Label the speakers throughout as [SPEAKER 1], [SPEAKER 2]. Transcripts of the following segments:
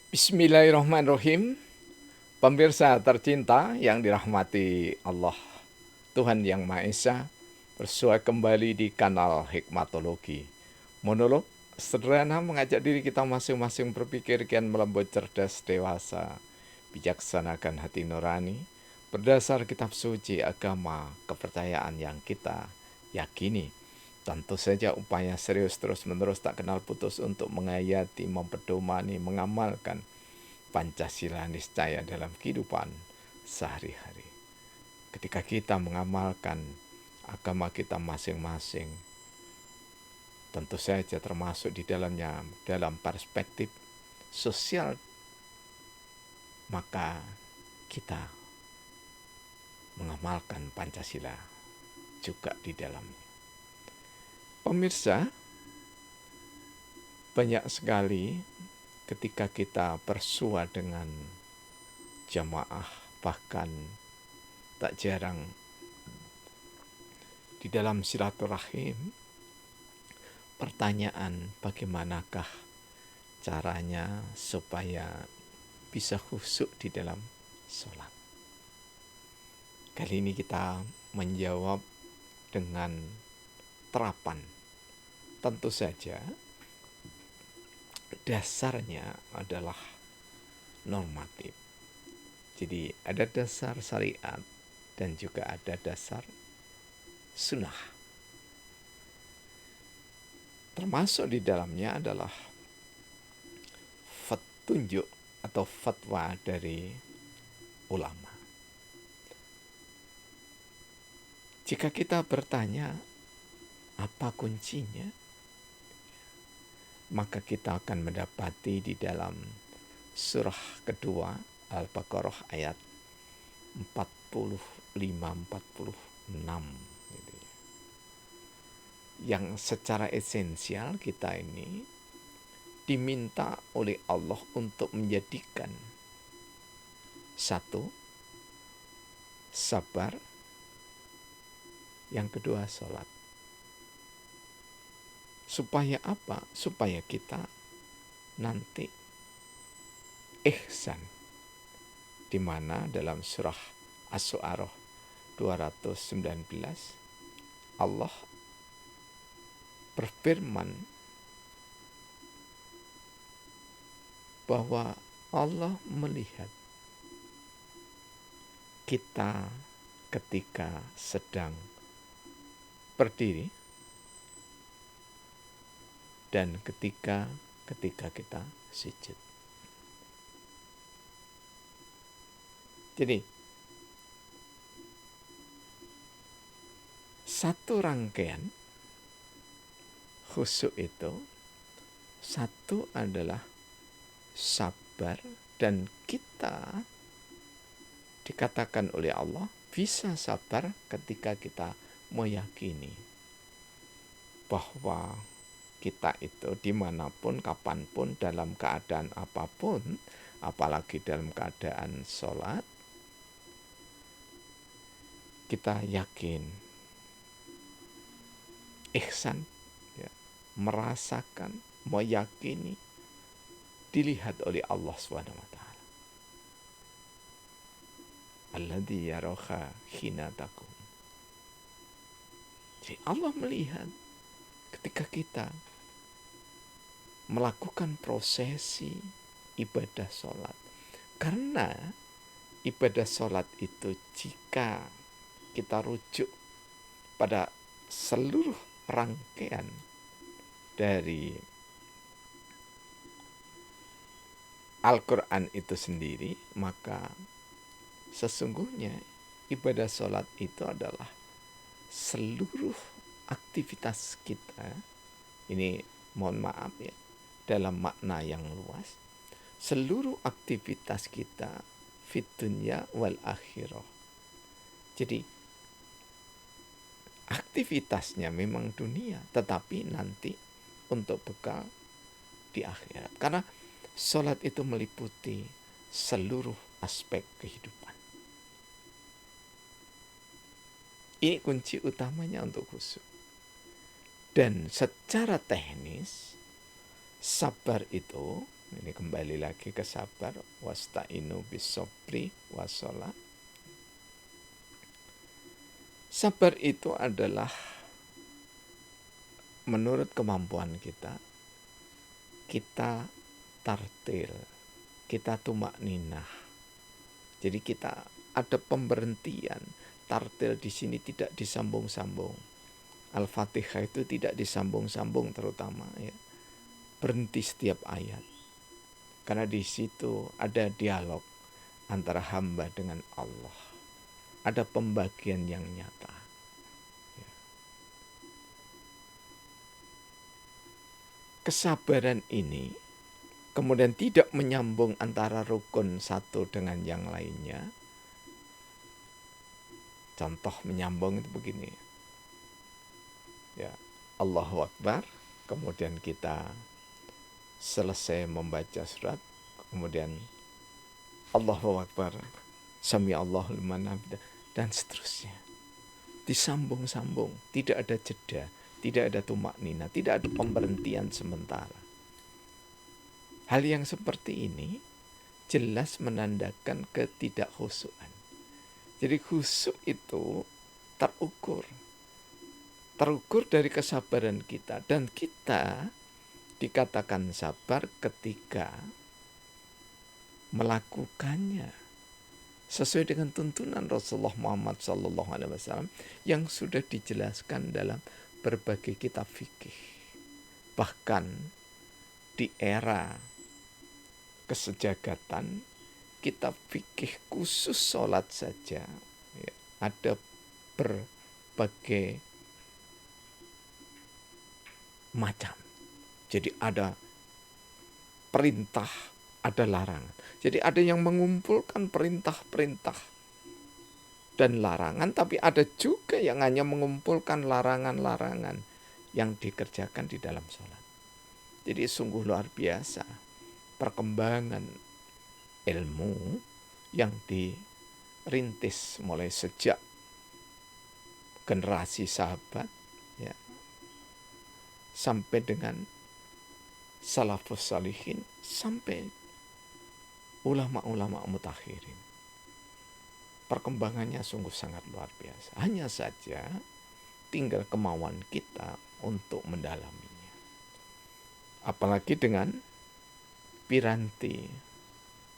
[SPEAKER 1] Bismillahirrahmanirrahim. Pemirsa tercinta yang dirahmati Allah, Tuhan Yang Maha Esa, bersua kembali di kanal Hikmatologi. Monolog sederhana mengajak diri kita masing-masing berpikir kian melembut, cerdas, dewasa, bijaksanakan hati nurani, berdasar kitab suci agama kepercayaan yang kita yakini. Tentu saja upaya serius terus-menerus tak kenal putus untuk menghayati, mempedomani, mengamalkan Pancasila niscaya dalam kehidupan sehari-hari. Ketika kita mengamalkan agama kita masing-masing, tentu saja termasuk di dalamnya dalam perspektif sosial, maka kita mengamalkan Pancasila juga di dalamnya. Pemirsa, banyak sekali ketika kita bersua dengan jamaah, bahkan tak jarang di dalam silaturahim, pertanyaan bagaimanakah caranya supaya bisa khusyuk di dalam sholat. Kali ini kita menjawab dengan terapan. Tentu saja dasarnya adalah normatif. Jadi ada dasar syariat dan juga ada dasar sunnah. Termasuk di dalamnya adalah petunjuk atau fatwa dari ulama. Jika kita bertanya apa kuncinya, maka kita akan mendapati di dalam surah kedua Al-Baqarah ayat 45-46 gitu ya. Yang secara esensial kita ini diminta oleh Allah untuk menjadikan satu, sabar, yang kedua sholat. Supaya apa? Supaya kita nanti ihsan, di mana dalam surah Asy-Syu'ara 219 Allah berfirman bahwa Allah melihat kita ketika sedang berdiri dan ketika kita sujud. Jadi satu rangkaian khusyuk itu, satu adalah sabar, dan kita dikatakan oleh Allah bisa sabar ketika kita meyakini bahwa kita itu dimanapun, kapanpun, dalam keadaan apapun, apalagi dalam keadaan sholat, kita yakin, ihsan, ya, merasakan, meyakini, dilihat oleh Allah SWT. Alladzi yaraka hina taqum. Jadi Allah melihat ketika kita melakukan prosesi ibadah sholat. Karena ibadah sholat itu jika kita rujuk pada seluruh rangkaian dari Al-Quran itu sendiri, maka sesungguhnya ibadah sholat itu adalah seluruh aktivitas kita. Ini mohon maaf ya, dalam makna yang luas, seluruh aktivitas kita fit dunya wal akhirah. Jadi aktivitasnya memang dunia, tetapi nanti untuk bekal di akhirat. Karena sholat itu meliputi seluruh aspek kehidupan. Ini kunci utamanya untuk khusyuk. Dan secara teknis, sabar itu Ini kembali lagi ke sabar. Wasta'inu bisobri wassalah. Sabar itu adalah menurut kemampuan kita tartil, kita tumak ninah. Jadi kita ada pemberhentian. Tartil di sini tidak disambung-sambung. Al-Fatihah itu tidak disambung-sambung terutama ya. Berhenti setiap ayat. Karena di situ ada dialog antara hamba dengan Allah. Ada pembagian yang nyata. Kesabaran ini kemudian tidak menyambung antara rukun satu dengan yang lainnya. Contoh menyambung itu begini. Ya, Allahu Akbar, kemudian kita selesai membaca surat, kemudian Allahu Akbar, Sami Allahu liman hamidah, dan seterusnya. Disambung-sambung, tidak ada jeda, tidak ada tumak nina, tidak ada pemberhentian sementara. Hal yang seperti ini jelas menandakan ketidakkhusyuan. Jadi khusyuk itu terukur dari kesabaran kita, dan kita dikatakan sabar ketika melakukannya sesuai dengan tuntunan Rasulullah Muhammad SAW yang sudah dijelaskan dalam berbagai kitab fikih. Bahkan di era kesejagatan, kitab fikih khusus sholat saja ya, ada berbagai macam. Jadi ada perintah, ada larangan. Jadi ada yang mengumpulkan perintah-perintah dan larangan, tapi ada juga yang hanya mengumpulkan larangan-larangan yang dikerjakan di dalam sholat. Jadi sungguh luar biasa perkembangan ilmu yang dirintis mulai sejak generasi sahabat ya, sampai dengan salafus salihin, sampai ulama-ulama mutakhirin. Perkembangannya sungguh sangat luar biasa. Hanya saja tinggal kemauan kita untuk mendalaminya. Apalagi dengan piranti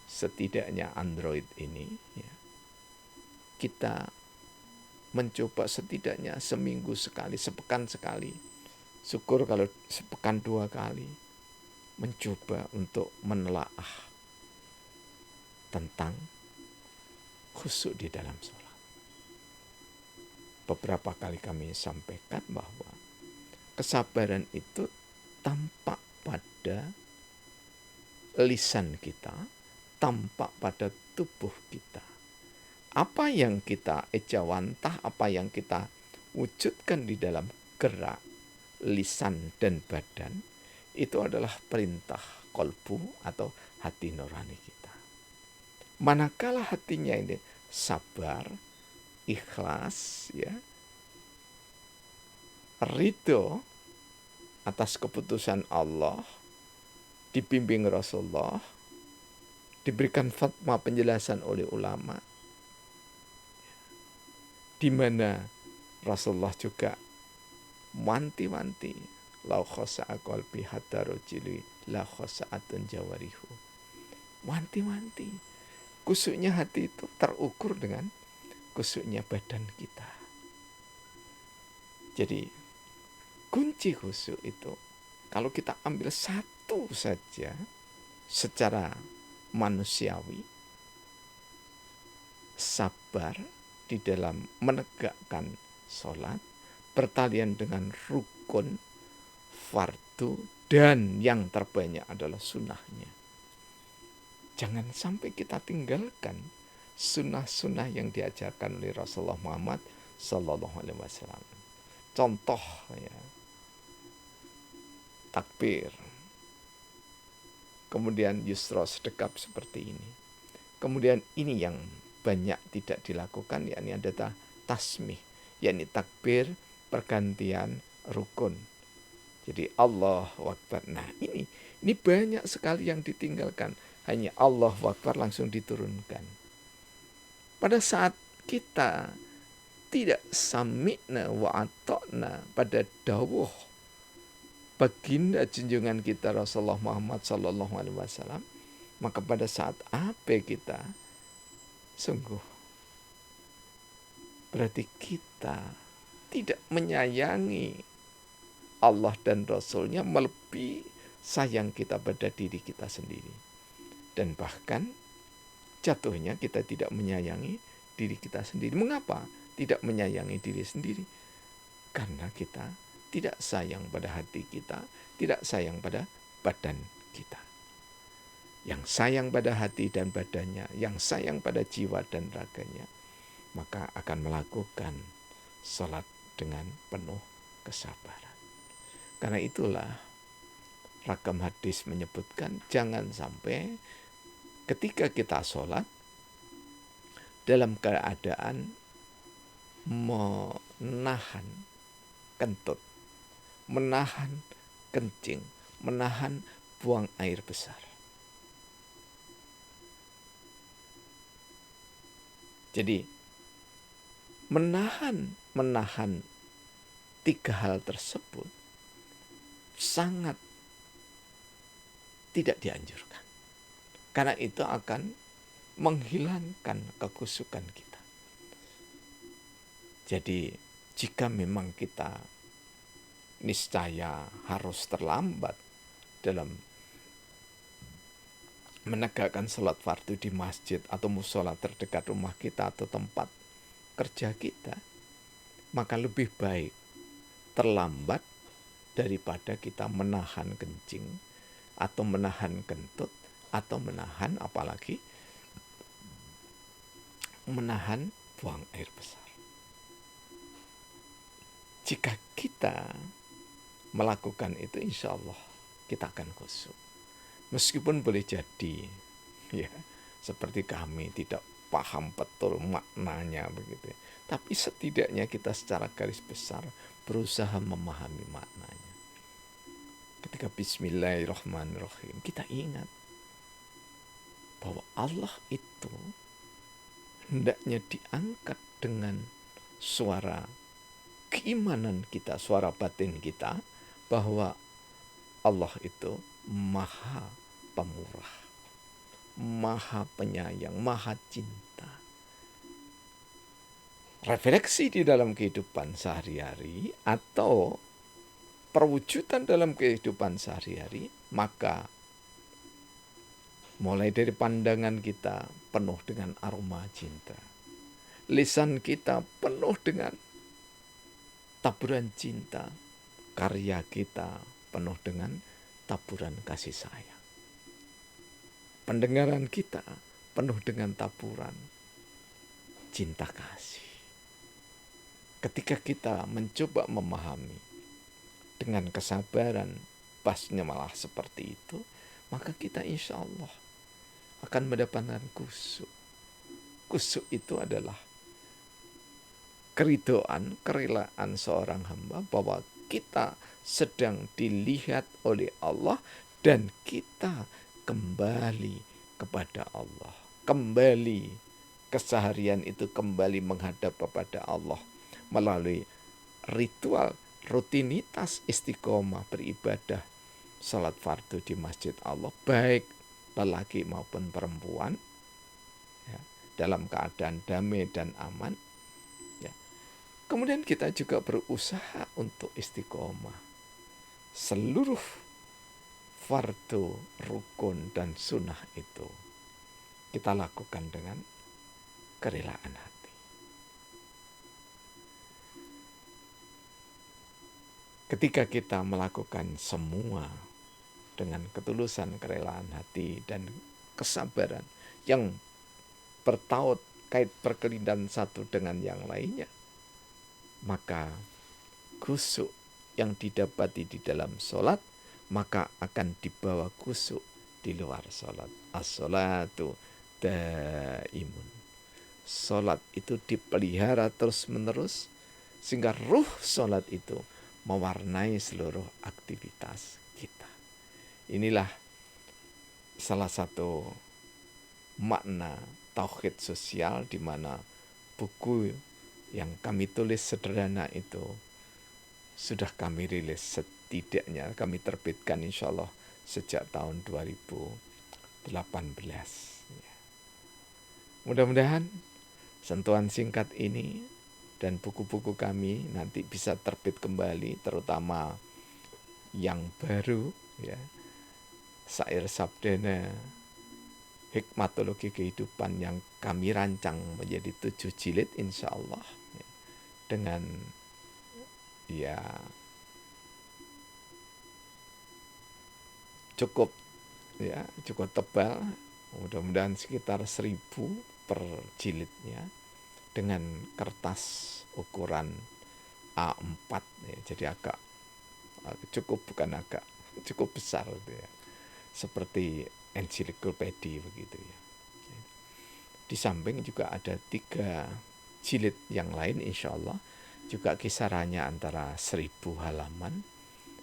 [SPEAKER 1] setidaknya Android ini ya, kita mencoba setidaknya seminggu sekali, sepekan sekali, syukur kalau sepekan 2 kali, mencoba untuk menelaah tentang khusyuk di dalam sholat. Beberapa kali kami sampaikan bahwa kesabaran itu tampak pada lisan kita, tampak pada tubuh kita. Apa yang kita ejawantah, apa yang kita wujudkan di dalam gerak, lisan, dan badan, itu adalah perintah kolbu atau hati nurani kita. Manakala hatinya ini sabar, ikhlas, ya, ridho atas keputusan Allah, dibimbing Rasulullah, diberikan fatwa penjelasan oleh ulama, di mana Rasulullah juga wanti-wanti, lau khosa'a qalbi hatta rojili la khosa'atun jawarihu. Wanti-wanti, khusyuknya hati itu terukur dengan khusyuknya badan kita. Jadi kunci khusyuk itu kalau kita ambil satu saja secara manusiawi, sabar di dalam menegakkan sholat, bertalian dengan rukun, fardu, dan yang terbanyak adalah sunnahnya. Jangan sampai kita tinggalkan sunnah-sunnah yang diajarkan oleh Rasulullah Muhammad SAW. Contoh ya, takbir, kemudian yusra sedekap seperti ini. Kemudian ini yang banyak tidak dilakukan, yakni ada tasmih, yakni takbir pergantian rukun. Jadi Allahu Akbar. Nah ini banyak sekali yang ditinggalkan. Hanya Allahu Akbar langsung diturunkan. Pada saat kita tidak sami'na wa ata'na pada dawuh baginda junjungan kita Rasulullah Muhammad sallallahu alaihi wasallam, maka pada saat apa kita sungguh berarti kita tidak menyayangi Allah dan Rasulnya melebihi sayang kita pada diri kita sendiri. Dan bahkan jatuhnya kita tidak menyayangi diri kita sendiri. Mengapa tidak menyayangi diri sendiri? Karena kita tidak sayang pada hati kita, tidak sayang pada badan kita. Yang sayang pada hati dan badannya, yang sayang pada jiwa dan raganya, maka akan melakukan salat dengan penuh kesabaran. Karena itulah ragam hadis menyebutkan jangan sampai ketika kita sholat dalam keadaan menahan kentut, menahan kencing, menahan buang air besar. Jadi menahan tiga hal tersebut sangat tidak dianjurkan. Karena itu akan menghilangkan kekusukan kita. Jadi jika memang kita niscaya harus terlambat dalam menegakkan salat fardu di masjid atau musola terdekat rumah kita atau tempat kerja kita, maka lebih baik terlambat daripada kita menahan kencing atau menahan kentut atau menahan apalagi menahan buang air besar. Jika kita melakukan itu, insya Allah kita akan khusyuk. Meskipun boleh jadi, ya, seperti kami tidak paham betul maknanya begitu. Tapi setidaknya kita secara garis besar berusaha memahami maknanya. Ketika Bismillahirrahmanirrahim, kita ingat bahwa Allah itu hendaknya diangkat dengan suara keimanan kita, suara batin kita, bahwa Allah itu Maha Pemurah, Maha Penyayang, Maha Cinta. Refleksi di dalam kehidupan sehari-hari atau perwujudan dalam kehidupan sehari-hari, maka mulai dari pandangan kita penuh dengan aroma cinta, lisan kita penuh dengan taburan cinta, karya kita penuh dengan taburan kasih sayang, pendengaran kita penuh dengan taburan cinta kasih. Ketika kita mencoba memahami dengan kesabaran, pasnya malah seperti itu, maka kita insya Allah akan mendapatkan khusyuk. Khusyuk itu adalah keridhaan, kerelaan seorang hamba bahwa kita sedang dilihat oleh Allah dan kita kembali kepada Allah. Kembali keseharian itu kembali menghadap kepada Allah melalui ritual, rutinitas istiqomah beribadah salat fardu di masjid Allah, baik lelaki maupun perempuan, ya, dalam keadaan damai dan aman. Ya. Kemudian kita juga berusaha untuk istiqomah. Seluruh fardu, rukun, dan sunnah itu kita lakukan dengan kerelaan hati. Ketika kita melakukan semua dengan ketulusan, kerelaan hati, dan kesabaran yang bertaut kait berkelindan satu dengan yang lainnya, maka khusyuk yang didapati di dalam sholat maka akan dibawa khusyuk di luar sholat. As-sholatu daimun. Sholat itu dipelihara terus menerus sehingga ruh sholat itu mewarnai seluruh aktivitas kita. Inilah salah satu makna tauhid sosial, di mana buku yang kami tulis sederhana itu sudah kami rilis, setidaknya kami terbitkan insya Allah sejak tahun 2018. Mudah-mudahan sentuhan singkat ini dan buku-buku kami nanti bisa terbit kembali, terutama yang baru, ya, Sair Sabdana Hikmatologi Kehidupan, yang kami rancang menjadi 7 jilid insya Allah, ya, dengan cukup tebal, mudah-mudahan sekitar 1.000 per jilidnya, dengan kertas ukuran A4, ya, jadi cukup besar gitu ya, seperti ensiklopedia begitu ya. Di samping juga ada 3 jilid yang lain insya Allah, juga kisarannya antara 1.000 halaman,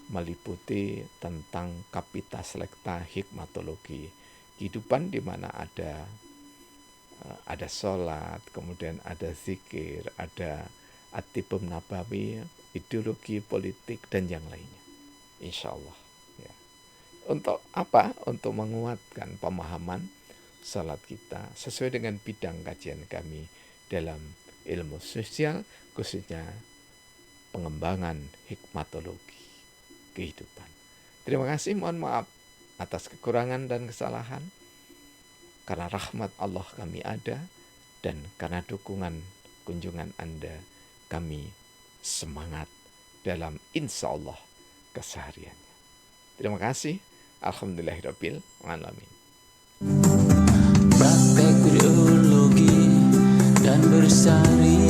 [SPEAKER 1] meliputi tentang Capitas Lecta Hikmatologi Kehidupan, di mana ada sholat, kemudian ada zikir, ada at-tibum nabawi, ideologi politik, dan yang lainnya. Insya Allah. Ya. Untuk apa? Untuk menguatkan pemahaman salat kita sesuai dengan bidang kajian kami dalam ilmu sosial, khususnya pengembangan hikmatologi kehidupan. Terima kasih, mohon maaf atas kekurangan dan kesalahan. Karena rahmat Allah kami ada, dan karena dukungan kunjungan Anda, kami semangat dalam insya Allah kesehariannya. Terima kasih. Alhamdulillahirabbil alamin.
[SPEAKER 2] Praktek biologi dan bersari